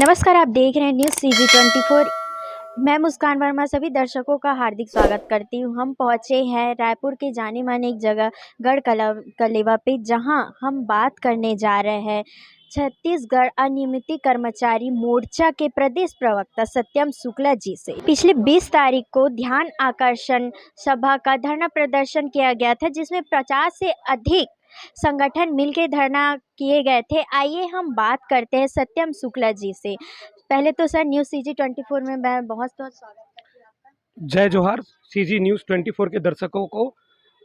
नमस्कार, आप देख रहे हैं न्यूज़ CG24। मैं मुस्कान वर्मा सभी दर्शकों का हार्दिक स्वागत करती हूं। हम पहुंचे हैं रायपुर के जाने माने एक जगह गढ़कलेवा पे, जहां हम बात करने जा रहे हैं छत्तीसगढ़ अनियमित कर्मचारी मोर्चा के प्रदेश प्रवक्ता सत्यम शुक्ला जी से। पिछले 20 तारीख को ध्यान आकर्षण सभा का धरना प्रदर्शन किया गया था, जिसमें 50 से अधिक संगठन मिलकर धरना किए गए थे। आइए हम बात करते हैं सत्यम शुक्ला जी से। पहले तो सर न्यूज़ CG24 में मैं बहुत बहुत स्वागत करती हूँ आपका। जय जोहार CG न्यूज़ 24 के दर्शकों को,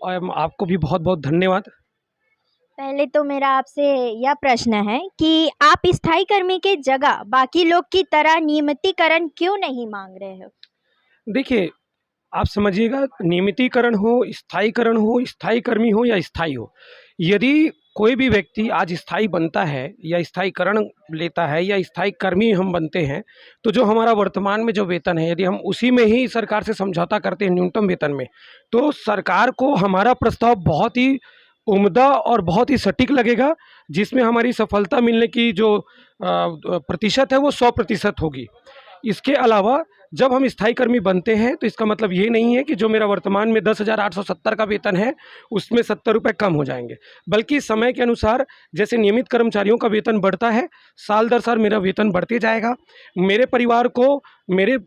और आपको भी बहुत बहुत धन्यवाद। पहले तो मेरा आपसे यह प्रश्न है कि आप स्थायी कर्मी के जगह बाकी लोग की तरह नियमितीकरण क्यों नहीं मांग रहे हो? देखिए, आप समझिएगा, नियमितीकरण हो, स्थायी कर्मी हो या स्थायी हो, यदि कोई भी व्यक्ति आज स्थायी बनता है या स्थायीकरण लेता है या स्थायी कर्मी हम बनते हैं, तो जो हमारा वर्तमान में जो वेतन है, यदि हम उसी में ही सरकार से समझौता करते हैं न्यूनतम वेतन में, तो सरकार को हमारा प्रस्ताव बहुत ही उम्दा और बहुत ही सटीक लगेगा, जिसमें हमारी सफलता मिलने की जो प्रतिशत है वो 100% होगी। इसके अलावा जब हम स्थायी कर्मी बनते हैं तो इसका मतलब ये नहीं है कि जो मेरा वर्तमान में 10,870 का वेतन है उसमें 70 रुपये कम हो जाएंगे, बल्कि समय के अनुसार जैसे नियमित कर्मचारियों का वेतन बढ़ता है, साल दर साल मेरा वेतन बढ़ते जाएगा। मेरे परिवार को मेरे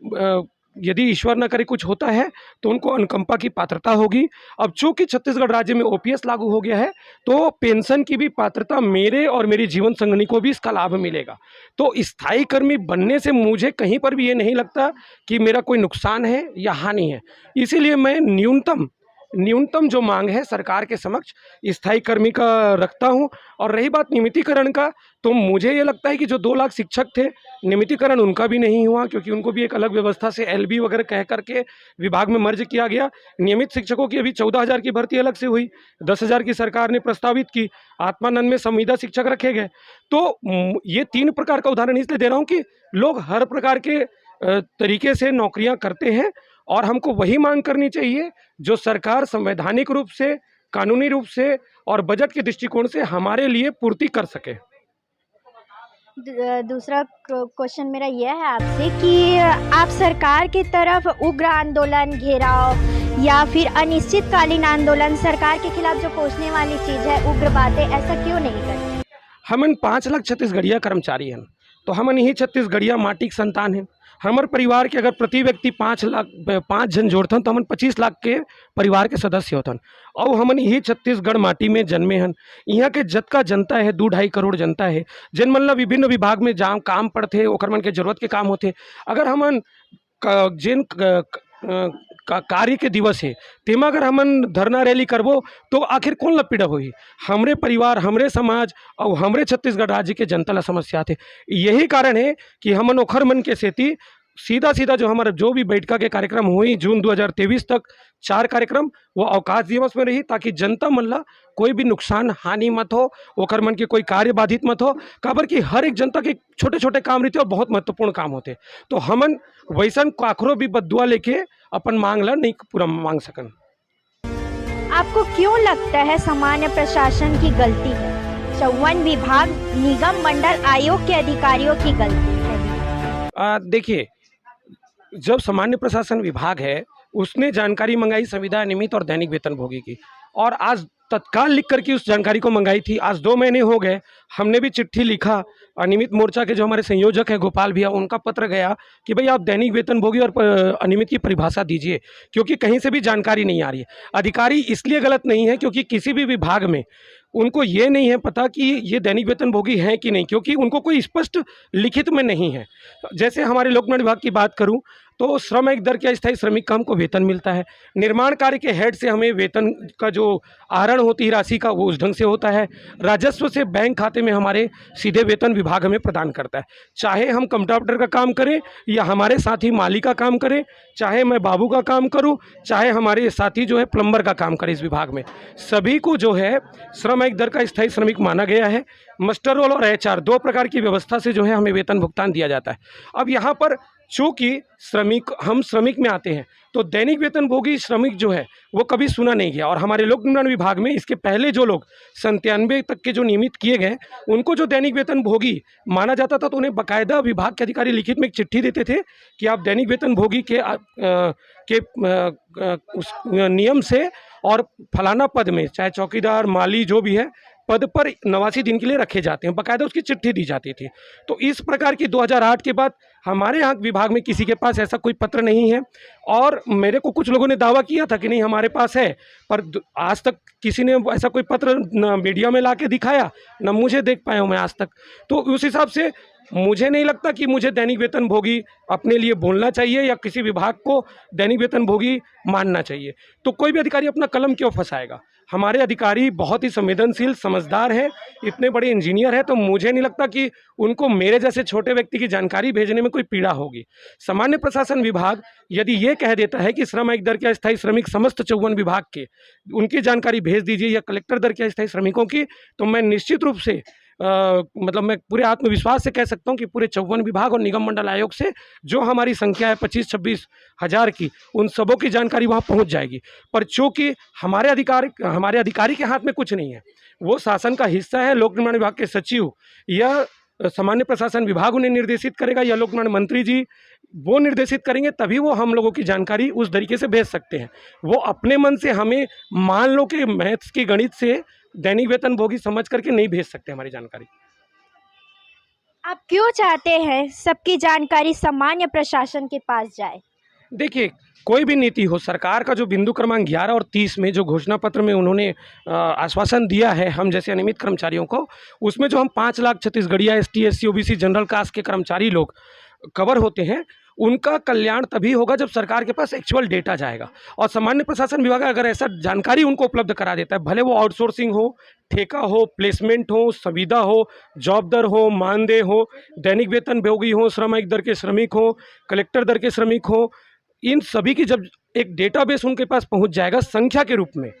यदि ईश्वर न करे कुछ होता है तो उनको अनुकंपा की पात्रता होगी। अब चूंकि छत्तीसगढ़ राज्य में OPS लागू हो गया है, तो पेंशन की भी पात्रता मेरे और मेरी जीवन संगिनी को भी इसका लाभ मिलेगा। तो स्थायी कर्मी बनने से मुझे कहीं पर भी ये नहीं लगता कि मेरा कोई नुकसान है या हानि है। इसीलिए मैं न्यूनतम जो मांग है सरकार के समक्ष स्थायी कर्मी का रखता हूं। और रही बात नियमितीकरण का, तो मुझे ये लगता है कि जो 2 लाख शिक्षक थे, नियमितीकरण उनका भी नहीं हुआ, क्योंकि उनको भी एक अलग व्यवस्था से LB वगैरह कह करके विभाग में मर्ज किया गया। नियमित शिक्षकों की अभी 14,000 की भर्ती अलग से हुई, 10,000 की सरकार ने प्रस्तावित की, आत्मानंद में संविदा शिक्षक रखे गए। तो ये 3 प्रकार का उदाहरण इसलिए दे रहा हूँ कि लोग हर प्रकार के तरीके से नौकरियां करते हैं, और हमको वही मांग करनी चाहिए जो सरकार संवैधानिक रूप से, कानूनी रूप से और बजट के दृष्टिकोण से हमारे लिए पूर्ति कर सके। दूसरा क्वेश्चन मेरा यह है आपसे कि आप सरकार की तरफ उग्र आंदोलन, घेराव या फिर अनिश्चितकालीन आंदोलन, सरकार के खिलाफ जो कोसने वाली चीज़ है, उग्र बातें, ऐसा क्यों नहीं करते? हमन 5 लाख छत्तीसगढ़िया कर्मचारी हैं, तो हमन यही छत्तीसगढ़िया माटी के संतान हैं। हमारे परिवार के अगर प्रति व्यक्ति 5 जन जोड़थन तो हमन 25 लाख के परिवार के सदस्य होथन, और हमन यही छत्तीसगढ़ माटी में जन्मे हन। यहाँ के जतका जनता है, 2-2.5 करोड़ जनता है, जिन मन ला विभिन्न विभाग में जहाँ काम पड़ते, ओकर मन के जरूरत के काम होते। अगर हमन जिन कार्य के दिवस है तेमा अगर हमन धरना रैली करबो तो आखिर कौन ला पीड़ा होही? हमरे परिवार, हमरे समाज और हमरे छत्तीसगढ़ राज्य के जनता ला समस्या थे। यही कारण है कि हमन ओखर मन के सेती सीधा जो हमारा जो भी बैठका के कार्यक्रम हुई जून 2023 तक 4 कार्यक्रम वो अवकाश दिवस में रही, ताकि जनता मन ला कोई भी नुकसान हानि मत हो, ओकर मन के कोई कार्य बाधित मत हो। काबर कि हर एक जनता के छोटे छोटे काम रहते और बहुत महत्वपूर्ण काम होते, तो हमन वैसन काखरो भी बदुआ लेके अपन मांग ला नहीं पूरा मांग सकन। आपको क्यों लगता है सामान्य प्रशासन की गलती है, 54 विभाग, निगम, मंडल आयोग के अधिकारियों की गलती है? देखिए, जब सामान्य प्रशासन विभाग है उसने जानकारी मंगाई संविदा, नियमित और दैनिक वेतनभोगी की, और आज तत्काल लिख करके उस जानकारी को मंगाई थी। आज 2 महीने हो गए, हमने भी चिट्ठी लिखा, अनियमित मोर्चा के जो हमारे संयोजक है गोपाल भैया, उनका पत्र गया कि भाई आप दैनिक वेतनभोगी और अनियमित की परिभाषा दीजिए, क्योंकि कहीं से भी जानकारी नहीं आ रही है। अधिकारी इसलिए गलत नहीं है क्योंकि किसी भी विभाग में उनको ये नहीं है पता कि ये दैनिक वेतनभोगी हैं कि नहीं, क्योंकि उनको कोई स्पष्ट लिखित में नहीं है। जैसे हमारे लोक निर्माण विभाग की बात करूं तो श्रमिक दर क्या स्थायी श्रमिक का हमको वेतन मिलता है। निर्माण कार्य के हेड से हमें वेतन का जो आहरण होती है राशि का, वो उस ढंग से होता है। राजस्व से बैंक खाते में हमारे सीधे वेतन विभाग हमें प्रदान करता है। चाहे हम कंट्राक्टर का काम करें या हमारे साथी माली का काम करें, चाहे मैं बाबू का काम करूं, चाहे हमारे साथी जो है प्लम्बर का काम करें, इस विभाग में सभी को जो है श्रमिक दर का स्थायी श्रमिक माना गया है। मास्टर रोल और HR 2 प्रकार की व्यवस्था से जो है हमें वेतन भुगतान दिया जाता है। अब यहाँ पर चूँकि हम श्रमिक में आते हैं, तो दैनिक वेतनभोगी श्रमिक जो है वो कभी सुना नहीं गया। और हमारे लोक निर्माण विभाग में इसके पहले जो लोग 97 तक के जो नियमित किए गए, उनको जो दैनिक वेतनभोगी माना जाता था, तो उन्हें बाकायदा विभाग के अधिकारी लिखित में एक चिट्ठी देते थे कि आप दैनिक वेतनभोगी उस नियम से और फलाना पद में, चाहे चौकीदार, माली, जो भी है, पद पर 89 दिन के लिए रखे जाते हैं, बाकायदा उसकी चिट्ठी दी जाती थी। तो इस प्रकार की 2008 के बाद हमारे यहाँ विभाग में किसी के पास ऐसा कोई पत्र नहीं है। और मेरे को कुछ लोगों ने दावा किया था कि नहीं हमारे पास है, पर आज तक किसी ने ऐसा कोई पत्र न मीडिया में ला के दिखाया, न मुझे देख पाया हूँ मैं आज तक। तो उस हिसाब से मुझे नहीं लगता कि मुझे दैनिक वेतनभोगी अपने लिए बोलना चाहिए या किसी विभाग को दैनिक वेतनभोगी मानना चाहिए। तो कोई भी अधिकारी अपना कलम क्यों फंसाएगा? हमारे अधिकारी बहुत ही संवेदनशील, समझदार हैं, इतने बड़े इंजीनियर हैं, तो मुझे नहीं लगता कि उनको मेरे जैसे छोटे व्यक्ति की जानकारी भेजने में कोई पीड़ा होगी। सामान्य प्रशासन विभाग यदि ये कह देता है कि श्रम आयुक्त दर के अस्थायी श्रमिक समस्त 54 विभाग के, उनकी जानकारी भेज दीजिए, या कलेक्टर दर के अस्थायी श्रमिकों की, तो मैं निश्चित रूप से मतलब मैं पूरे आत्मविश्वास से कह सकता हूं कि पूरे 54 विभाग और निगम मंडल आयोग से जो हमारी संख्या है 25-26 हज़ार की, उन सबों की जानकारी वहां पहुंच जाएगी। पर चूंकि हमारे अधिकारी के हाथ में कुछ नहीं है, वो शासन का हिस्सा है। लोक निर्माण विभाग के सचिव या सामान्य प्रशासन विभाग उन्हें निर्देशित करेगा, या लोक निर्माण मंत्री जी वो निर्देशित करेंगे, तभी वो हम लोगों की जानकारी उस तरीके से भेज सकते हैं। वो अपने मन से हमें, मान लो कि मैथ्स की गणित से दैनिक वेतनभोगी समझ करके नहीं भेज सकते हमारी जानकारी। आप क्यों चाहते हैं सबकी जानकारी सामान्य प्रशासन के पास जाए? देखिए, कोई भी नीति हो, सरकार का जो बिंदु क्रमांक 11 और 30 में जो घोषणा पत्र में उन्होंने आश्वासन दिया है हम जैसे अनियमित कर्मचारियों को, उसमें जो हम 5 लाख छत्तीसगढ़िया ST, SC, OBC, general caste के कर्मचारी लोग कवर होते हैं, उनका कल्याण तभी होगा जब सरकार के पास एक्चुअल डेटा जाएगा। और सामान्य प्रशासन विभाग अगर ऐसा जानकारी उनको उपलब्ध करा देता है, भले वो आउटसोर्सिंग हो, ठेका हो, प्लेसमेंट हो, संविदा हो, जॉब दर हो, मानदेय हो, दैनिक वेतनभोगी हो, श्रम आयुक्त दर के श्रमिक हो, कलेक्टर दर के श्रमिक हो, इन सभी की जब एक डेटाबेस उनके पास पहुंच जाएगा संख्या के रूप में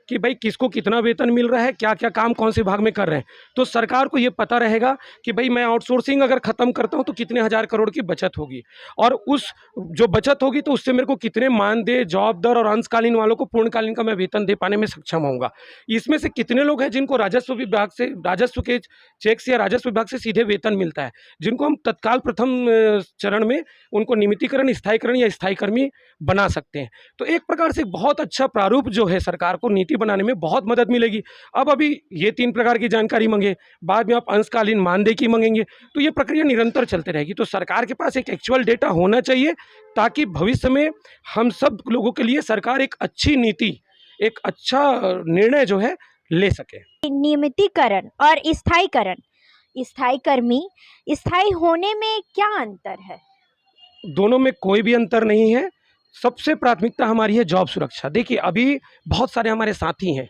कि भाई किसको कितना वेतन मिल रहा है, क्या क्या काम कौन से भाग में कर रहे हैं, तो सरकार को ये पता रहेगा कि भाई मैं आउटसोर्सिंग अगर ख़त्म करता हूं तो कितने हज़ार करोड़ की बचत होगी, और उस जो बचत होगी तो उससे मेरे को कितने मानदेय, जॉब दर और अंशकालीन वालों को पूर्णकालीन का मैं वेतन दे पाने में सक्षम होऊंगा। इसमें से कितने लोग हैं जिनको राजस्व विभाग से, राजस्व के चेक से या राजस्व विभाग से सीधे वेतन मिलता है, जिनको हम तत्काल प्रथम चरण में उनको नियमितीकरण, स्थायीकरण या स्थायी कर्मी बना सकते हैं। तो एक प्रकार से बहुत अच्छा प्रारूप जो है सरकार को नीति बनाने में बहुत मदद मिलेगी। अब अभी ये 3 प्रकार की जानकारी मांगे, बाद में आप अंशकालीन मानदेय की मांगेंगे, तो ये प्रक्रिया निरंतर चलते रहेगी। तो सरकार के पास एक एक्चुअल डेटा होना चाहिए ताकि भविष्य में हम सब लोगों के लिए सरकार एक अच्छी नीति, एक अच्छा निर्णय जो है ले सके। नियमितीकरण और स्थायीकरण, स्थायी कर्मी, स्थायी होने में क्या अंतर है? दोनों में कोई भी अंतर नहीं है। सबसे प्राथमिकता हमारी है जॉब सुरक्षा। देखिए, अभी बहुत सारे हमारे साथी हैं,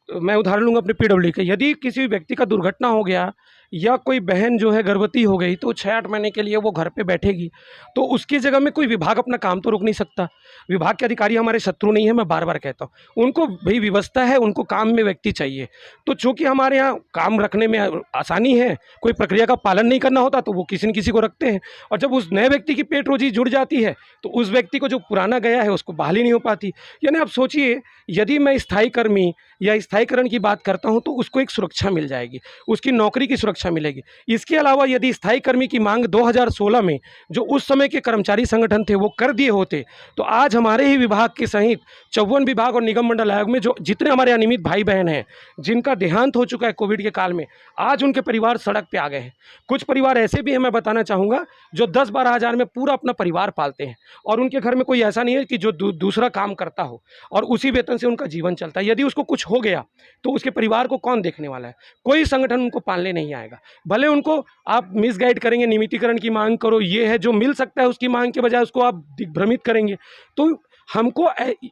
मैं उदाहरण लूँगा अपने पीडब्ल्यूडी के, यदि किसी व्यक्ति का दुर्घटना हो गया या कोई बहन जो है गर्भवती हो गई, तो 6-8 महीने के लिए वो घर पे बैठेगी, तो उसकी जगह में कोई विभाग अपना काम तो रोक नहीं सकता। विभाग के अधिकारी हमारे शत्रु नहीं है, मैं बार बार कहता हूँ, उनको भाई व्यवस्था है, उनको काम में व्यक्ति चाहिए। तो चूँकि हमारे यहाँ काम रखने में आसानी है, कोई प्रक्रिया का पालन नहीं करना होता, तो वो किसी न किसी को रखते हैं, और जब उस नए व्यक्ति की पेट रोजी जुड़ जाती है तो उस व्यक्ति को जो पुराना गया है उसको बहाली नहीं हो पाती। यानी आप सोचिए, यदि मैं स्थायी कर्मी या स्थायीकरण की बात करता हूं तो उसको एक सुरक्षा मिल जाएगी, उसकी नौकरी की सुरक्षा मिलेगी। इसके अलावा यदि स्थायी कर्मी की मांग 2016 में जो उस समय के कर्मचारी संगठन थे वो कर दिए होते, तो आज हमारे ही विभाग के सहित 54 विभाग और निगम मंडल आयोग में जो जितने हमारे अनियमित भाई बहन हैं जिनका देहांत हो चुका है कोविड के काल में, आज उनके परिवार सड़क पे आ गए हैं। कुछ परिवार ऐसे भी हैं, मैं बताना चाहूँगा, जो 10-12 हज़ार में पूरा अपना परिवार पालते हैं, और उनके घर में कोई ऐसा नहीं है कि जो दूसरा काम करता हो और उसी वेतन से उनका जीवन चलता है। यदि उसको कुछ हो गया तो उसके परिवार को कौन देखने वाला है? कोई संगठन उनको पालने नहीं आएगा। भले उनको आप मिसगाइड करेंगे, नियमितीकरण की मांग करो, ये है जो मिल सकता है उसकी मांग के बजाय उसको आप दिग्भ्रमित करेंगे। तो हमको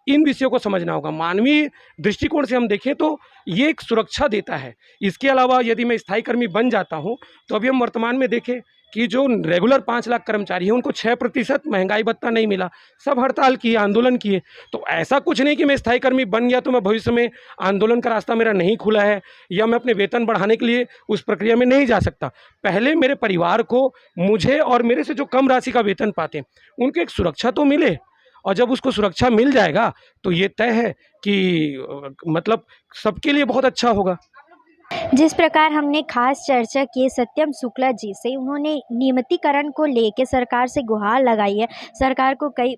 इन विषयों को समझना होगा। मानवीय दृष्टिकोण से हम देखें तो ये एक सुरक्षा देता है। इसके अलावा यदि मैं स्थायी कर्मी बन जाता हूँ तो अभी हम वर्तमान में देखें कि जो रेगुलर 5 लाख कर्मचारी हैं उनको 6% महंगाई भत्ता नहीं मिला, सब हड़ताल किए, आंदोलन किए। तो ऐसा कुछ नहीं कि मैं स्थायी कर्मी बन गया तो मैं भविष्य में आंदोलन का रास्ता मेरा नहीं खुला है या मैं अपने वेतन बढ़ाने के लिए उस प्रक्रिया में नहीं जा सकता। पहले मेरे परिवार को, मुझे और मेरे से जो कम राशि का वेतन पाते हैं उनको एक सुरक्षा तो मिले, और जब उसको सुरक्षा मिल जाएगा तो ये तय है कि मतलब सबके लिए बहुत अच्छा होगा। जिस प्रकार हमने खास चर्चा की सत्यम शुक्ला जी से, उन्होंने नियमितीकरण को लेके सरकार से गुहार लगाई है, सरकार को कई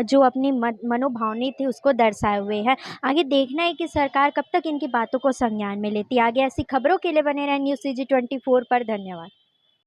जो अपनी मनोभावनी थी उसको दर्शाए हुए हैं। आगे देखना है कि सरकार कब तक इनकी बातों को संज्ञान में लेती है। आगे ऐसी खबरों के लिए बने रहें न्यूज़ CG 24 पर। धन्यवाद।